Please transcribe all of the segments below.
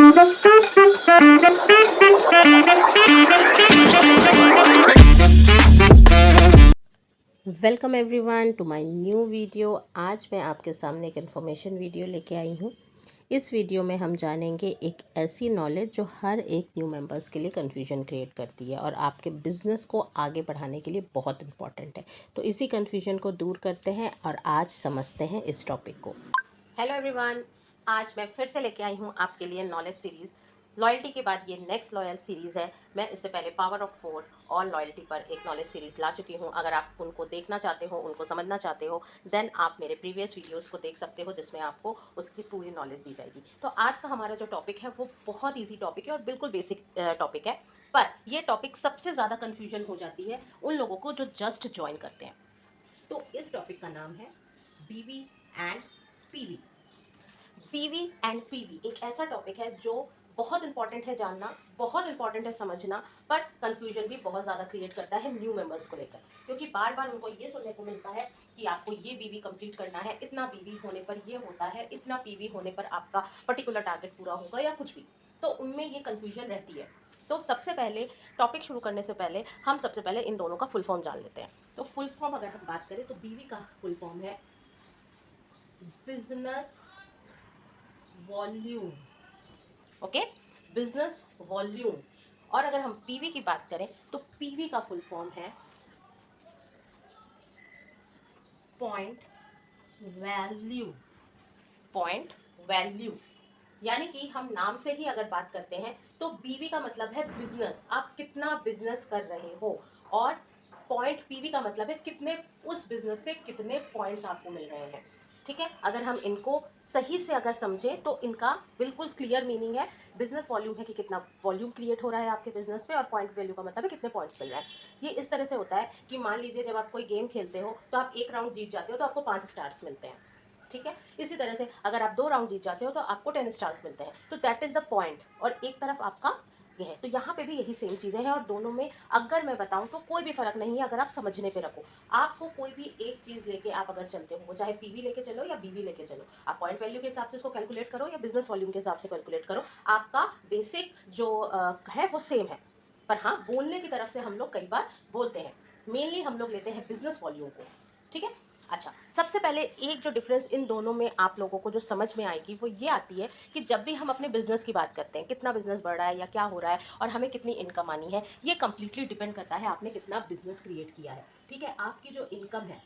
Welcome everyone to my new video. आज मैं आपके सामने एक इन्फॉर्मेशन वीडियो लेके आई हूँ। इस वीडियो में हम जानेंगे एक ऐसी नॉलेज जो हर एक न्यू मेंबर्स के लिए कन्फ्यूजन क्रिएट करती है और आपके बिजनेस को आगे बढ़ाने के लिए बहुत इंपॉर्टेंट है। तो इसी कन्फ्यूजन को दूर करते हैं और आज समझते हैं इस टॉपिक को। हेलो एवरीवन, आज मैं फिर से लेके आई हूँ आपके लिए नॉलेज सीरीज़। लॉयल्टी के बाद ये नेक्स्ट लॉयल सीरीज़ है। मैं इससे पहले पावर ऑफ 4 और लॉयल्टी पर एक नॉलेज सीरीज़ ला चुकी हूँ। अगर आप उनको देखना चाहते हो, उनको समझना चाहते हो, देन आप मेरे प्रीवियस वीडियोस को देख सकते हो जिसमें आपको उसकी पूरी नॉलेज दी जाएगी। तो आज का हमारा जो टॉपिक है वो बहुत ईजी टॉपिक है और बिल्कुल बेसिक टॉपिक है, पर यह टॉपिक सबसे ज़्यादा कन्फ्यूजन हो जाती है उन लोगों को जो जस्ट ज्वाइन करते हैं। तो इस टॉपिक का नाम है बीवी एंड पीवी। बीवी एंड पीवी एक ऐसा टॉपिक है जो बहुत इंपॉर्टेंट है जानना, बहुत इंपॉर्टेंट है समझना, पर कंफ्यूजन भी बहुत ज़्यादा क्रिएट करता है न्यू मेंबर्स को लेकर, क्योंकि बार बार उनको ये सुनने को मिलता है कि आपको ये बीवी कंप्लीट करना है, इतना बीवी होने पर ये होता है, इतना पीवी होने पर आपका पर्टिकुलर टारगेट पूरा होगा या कुछ भी। तो उनमें ये कंफ्यूजन रहती है। तो सबसे पहले टॉपिक शुरू करने से पहले हम सबसे पहले इन दोनों का फुल फॉर्म जान लेते हैं। तो फुल फॉर्म अगर हम बात करें तो बीवी का फुल फॉर्म है business volume. Okay, business volume. और अगर हम पीवी की बात करें तो पीवी का फुल फॉर्म है पॉइंट वैल्यू। पॉइंट वैल्यू यानी कि हम नाम से ही अगर बात करते हैं तो बीवी का मतलब है बिजनेस, आप कितना बिजनेस कर रहे हो, और पॉइंट पीवी का मतलब है कितने, उस बिजनेस से कितने पॉइंट्स आपको मिल रहे हैं। ठीक है, अगर हम इनको सही से अगर समझें तो इनका बिल्कुल क्लियर मीनिंग है। बिजनेस वॉल्यूम है कि कितना वॉल्यूम क्रिएट हो रहा है आपके बिजनेस में, और पॉइंट वैल्यू का मतलब है कितने पॉइंट्स मिल रहा है। ये इस तरह से होता है कि मान लीजिए जब आप कोई गेम खेलते हो तो आप एक राउंड जीत जाते हो तो आपको 5 स्टार्स मिलते हैं। ठीक है, इसी तरह से अगर आप 2 राउंड जीत जाते हो तो आपको 10 स्टार्स मिलते हैं। तो दैट इज द पॉइंट, और एक तरफ आपका ये है। तो यहाँ पे भी यही सेम चीज़ें हैं, और दोनों में अगर मैं बताऊँ तो कोई भी फर्क नहीं है अगर आप समझने पे रखो। आपको कोई भी एक चीज़ लेके आप अगर चलते हो, चाहे पीवी लेके चलो या बीवी लेके चलो, आप पॉइंट वैल्यू के हिसाब से इसको कैलकुलेट करो या बिजनेस वॉल्यूम के हिसाब से कैलकुलेट करो, आपका बेसिक जो है वो सेम है। पर हाँ, बोलने की तरफ से हम लोग कई बार बोलते हैं, मेनली हम लोग लेते हैं बिजनेस वॉल्यूम को। ठीक है, अच्छा, सबसे पहले एक जो डिफरेंस इन दोनों में आप लोगों को जो समझ में आएगी वो ये आती है कि जब भी हम अपने बिजनेस की बात करते हैं, कितना बिजनेस बढ़ रहा है या क्या हो रहा है और हमें कितनी इनकम आनी है, ये कंप्लीटली डिपेंड करता है आपने कितना बिजनेस क्रिएट किया है। ठीक है, आपकी जो इनकम है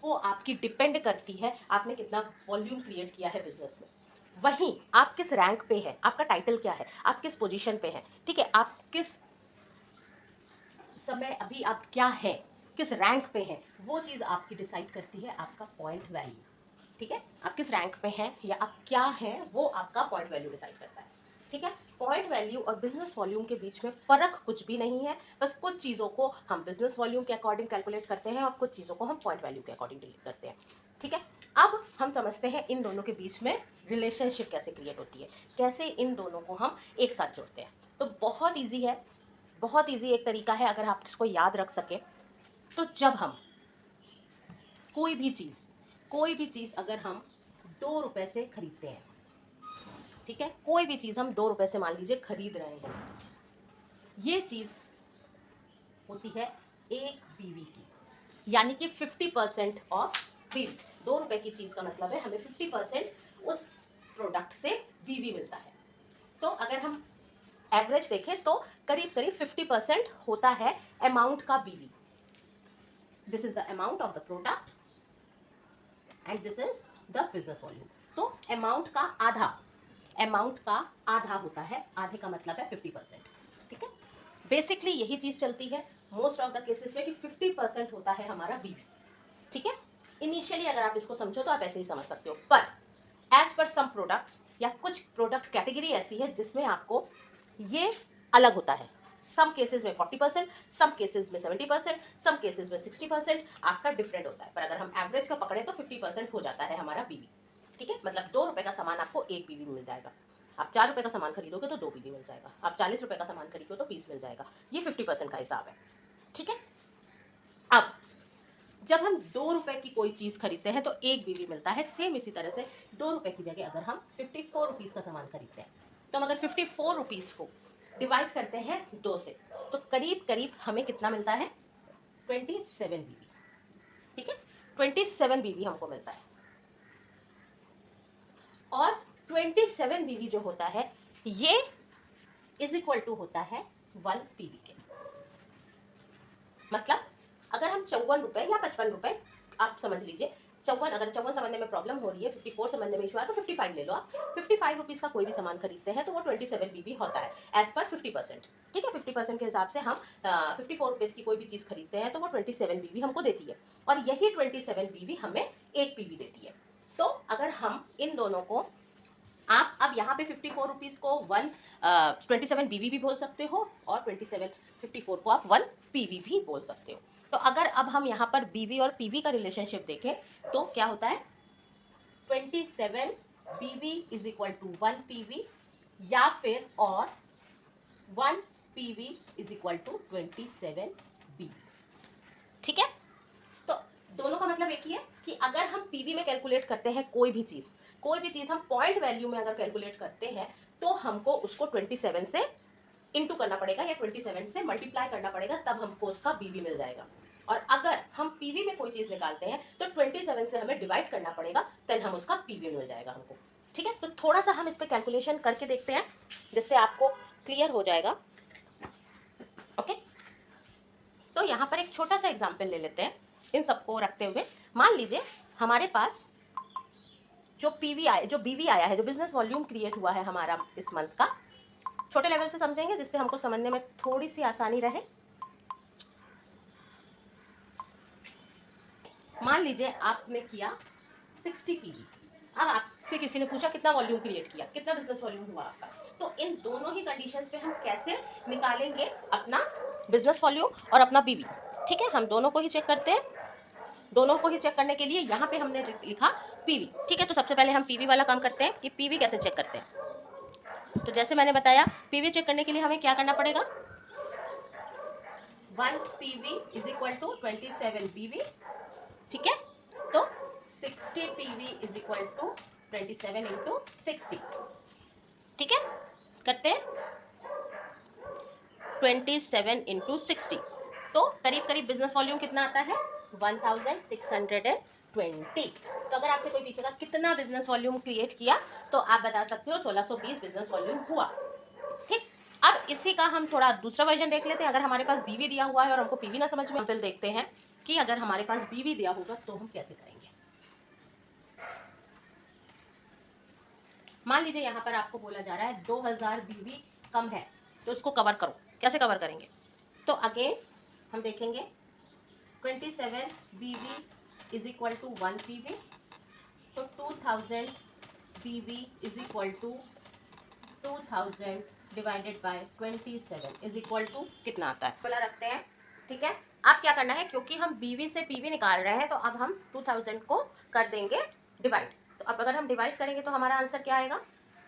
वो आपकी डिपेंड करती है आपने कितना वॉल्यूम क्रिएट किया है बिजनेस में। वहीं आप किस रैंक पे है, आपका टाइटल क्या है, आप किस पोजीशन पे हैं, ठीक है, आप किस समय अभी आप क्या है, किस रैंक पे हैं, वो चीज़ आपकी डिसाइड करती है आपका पॉइंट वैल्यू। ठीक है, आप किस रैंक पे हैं या आप क्या हैं वो आपका पॉइंट वैल्यू डिसाइड करता है। ठीक है, पॉइंट वैल्यू और बिजनेस वॉल्यूम के बीच में फ़र्क कुछ भी नहीं है, बस कुछ चीज़ों को हम बिजनेस वॉल्यूम के अकॉर्डिंग कैलकुलेट करते हैं और कुछ चीज़ों को हम पॉइंट वैल्यू के अकॉर्डिंग डिलीट करते हैं। ठीक है, अब हम समझते हैं इन दोनों के बीच में रिलेशनशिप कैसे क्रिएट होती है, कैसे इन दोनों को हम एक साथ जोड़ते हैं। तो बहुत ईजी है, बहुत ईजी एक तरीका है अगर आप इसको याद रख सके। तो जब हम कोई भी चीज़ अगर हम 2 रुपए से खरीदते हैं, ठीक है, कोई भी चीज़ हम 2 रुपए से मान लीजिए खरीद रहे हैं, ये चीज़ होती है एक बीवी की, यानी कि 50% ऑफ बीवी। 2 रुपए की चीज़ का मतलब है हमें 50% उस प्रोडक्ट से बीवी मिलता है। तो अगर हम एवरेज देखें तो करीब करीब 50% होता है अमाउंट का बीवी। This is the amount of the product and this is the business volume. तो अमाउंट का आधा होता है, आधे का मतलब है 50%। ठीक है, बेसिकली यही चीज चलती है मोस्ट ऑफ द केसेस में कि 50% होता है हमारा बीवी। ठीक है, इनिशियली अगर आप इसको समझो तो आप ऐसे ही समझ सकते हो, पर एज पर सम प्रोडक्ट्स या कुछ प्रोडक्ट कैटेगरी ऐसी है जिसमें आपको ये अलग होता है। सम केसेस में 40%, सम केसेस में 70%, सम केसेस में 60%, आपका डिफरेंट होता है। पर अगर हम एवरेज का पकड़े तो 50% हो जाता है हमारा बीवी। ठीक है, मतलब 2 रुपए का सामान आपको एक बीवी मिल जाएगा। आप 4 रुपए का सामान खरीदोगे तो 2 बीवी मिल जाएगा। आप 40 रुपए का सामान खरीदोगे तो 20 मिल जाएगा। ये 50% का हिसाब है। ठीक है, अब जब हम 2 रुपए की कोई चीज़ खरीदते हैं तो एक बीवी मिलता है। सेम इसी तरह से 2 रुपए की जगह अगर हम 54 रुपीज़ का सामान खरीदते हैं तो हम अगर 54 रुपीज़ को डिवाइड करते हैं 2 से तो करीब करीब हमें कितना मिलता है 27 बीवी। ठीक है, 27 बीवी हमको मिलता है। और 27 बीवी जो होता है ये इज इक्वल टू होता है 1 पीवी के। मतलब अगर हम 54 रुपए या 55 रुपए, आप समझ लीजिए 54, अगर 54 समझने में प्रॉब्लम हो रही है, 54 समझने में इशू है तो 55 ले लो आप। 55 रुपीज़ का कोई भी सामान खरीदते हैं तो वो 27 बीबी होता है एज पर 50%। ठीक है, 50% के हिसाब से हम 54 रुपीज़ की कोई भी चीज़ खरीदते हैं तो वो 27 बीबी हमको देती है, और यही 27 बीबी हमें 1 पीवी देती है। तो अगर हम इन दोनों को, आप अब यहाँ पे 54 रुपीज़ को 27 बीवी भी बोल सकते हो और 54 को आप 1 पीवी भी बोल सकते हो। तो अगर अब हम यहाँ पर बीवी और पीवी का रिलेशनशिप देखें तो क्या होता है 27 बीवी इज इक्वल टू 1 पीवी, या फिर और 1 पीवी इज इक्वल टू 27 बीवी। ठीक है, तो दोनों का मतलब एक ही है कि अगर हम पीवी में कैलकुलेट करते हैं कोई भी चीज़ हम पॉइंट वैल्यू में अगर कैलकुलेट करते हैं तो हमको उसको 27 से इंटू करना पड़ेगा या 27 से मल्टीप्लाई करना पड़ेगा, तब हमको उसका बीवी मिल जाएगा। और अगर हम पीवी में कोई चीज़ निकालते हैं तो 27 से हमें डिवाइड करना पड़ेगा, तब हम उसका पीवी मिल जाएगा हमको। ठीक है, तो थोड़ा सा हम इस पर कैलकुलेशन करके देखते हैं जिससे आपको क्लियर हो जाएगा। ओके, तो यहाँ पर एक छोटा सा एग्जाम्पल ले लेते हैं इन सबको रखते हुए। मान लीजिए हमारे पास जो बीवी आया है, जो बिजनेस वॉल्यूम क्रिएट हुआ है हमारा इस मंथ का, छोटे लेवल से समझेंगे जिससे हमको समझने में थोड़ी सी आसानी रहे। मान लीजिए आपने किया 60 पीवी। अब आपसे किसी ने पूछा कितना वॉल्यूम क्रिएट किया, कितना बिजनेस वॉल्यूम हुआ आपका, तो इन दोनों ही कंडीशंस पे हम कैसे निकालेंगे अपना बिजनेस वॉल्यूम और अपना बीवी। ठीक है, हम दोनों को ही चेक करते हैं। दोनों को ही चेक करने के लिए यहाँ पे हमने लिखा पीवी। ठीक है, तो सबसे पहले हम पीवी वाला काम करते हैं कि पीवी कैसे चेक करते हैं। तो जैसे मैंने बताया, पीवी चेक करने के लिए हमें क्या करना पड़ेगा, 1 पीवी इज इक्वल टू 27 बीवी। ठीक है, तो 60 PV is equal to 27 into 60। ठीक है, करते हैं 27 इंटू 60, तो करीब करीब बिजनेस वॉल्यूम कितना आता है 1620। तो अगर आपसे कोई पूछेगा कितना बिजनेस वॉल्यूम क्रिएट किया, तो आप बता सकते हो 1620 बिजनेस वॉल्यूम हुआ। ठीक, अब इसी का हम थोड़ा दूसरा वर्जन देख लेते हैं। अगर हमारे पास बीवी दिया हुआ है और हमको पीवी ना समझ में, फिर देखते हैं कि अगर हमारे पास बीवी दिया होगा तो हम कैसे करेंगे। मान लीजिए यहाँ पर आपको बोला जा रहा है 2000 बीवी कम है तो उसको कवर करो। कैसे कवर करेंगे, तो अगेन हम देखेंगे 27 बीवी इज इक्वल टू 1 पीवी, तो 2000 BV is equal to 2000 divided by 27 is equal to कितना आता है, बोला रखते हैं। ठीक है, अब क्या करना है, क्योंकि हम बीवी से पीवी निकाल रहे हैं तो अब हम 2000 को कर देंगे डिवाइड। तो अब अगर हम डिवाइड करेंगे तो हमारा आंसर क्या आएगा,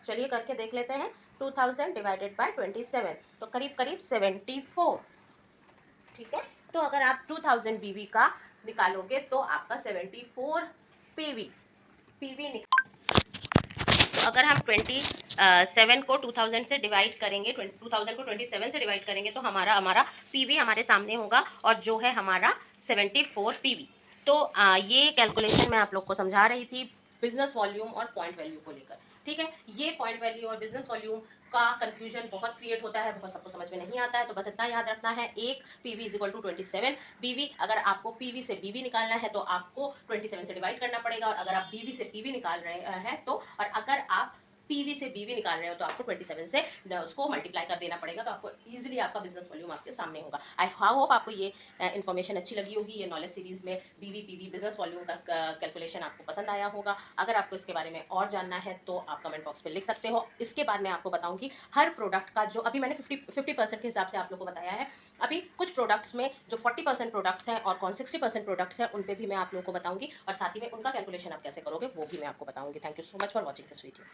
चलिए करके देख लेते हैं। 2000 डिवाइडेड बाय 27, तो करीब करीब 74। ठीक है, तो अगर आप 2000 बीवी का निकालोगे तो आपका 74 पीवी तो अगर हम 27 को 2000 से डिवाइड करेंगे, 2000 को 27 से डिवाइड करेंगे तो हमारा पीवी हमारे सामने होगा, और जो है हमारा 74 पीवी। तो ये कैलकुलेशन मैं आप लोग को समझा रही थी बिजनेस वॉल्यूम और पॉइंट वैल्यू को लेकर। ठीक है, ये पॉइंट वैल्यू और बिजनेस वॉल्यूम का कंफ्यूजन बहुत क्रिएट होता है, बहुत सबको समझ में नहीं आता है। तो बस इतना याद रखना है, एक पीवी इज इक्वल टू 27 बीवी। अगर आपको पीवी से बीवी निकालना है तो आपको 27 से डिवाइड करना पड़ेगा, और अगर आप बीवी से पीवी निकाल रहे हैं तो, और अगर आप पीवी से बीवी निकाल रहे हो तो आपको 27 से उसको मल्टीप्लाई कर देना पड़ेगा, तो आपको इजीली आपका बिजनेस वॉल्यूम आपके सामने होगा। आई होप आपको ये इन्फॉर्मेशन अच्छी लगी होगी। ये नॉलेज सीरीज में बीवी पीवी बिजनेस वॉल्यूम का कैलकुलेशन आपको पसंद आया होगा। अगर आपको इसके बारे में और जानना है तो आप कमेंट बॉक्स में लिख सकते हो। इसके बाद मैं आपको बताऊंगी हर प्रोडक्ट का, जो अभी मैंने 50% के हिसाब से आप लोग को बताया है, अभी कुछ प्रोडक्ट्स में जो 40% प्रोडक्ट्स हैं और कौन 60% प्रोडक्ट्स हैं उन पे भी मैं आप लोगों को बताऊंगी, और साथ ही में उनका कैलकुलेशन आप कैसे करोगे वो भी मैं आपको बताऊंगी। Thank you so much for watching this video.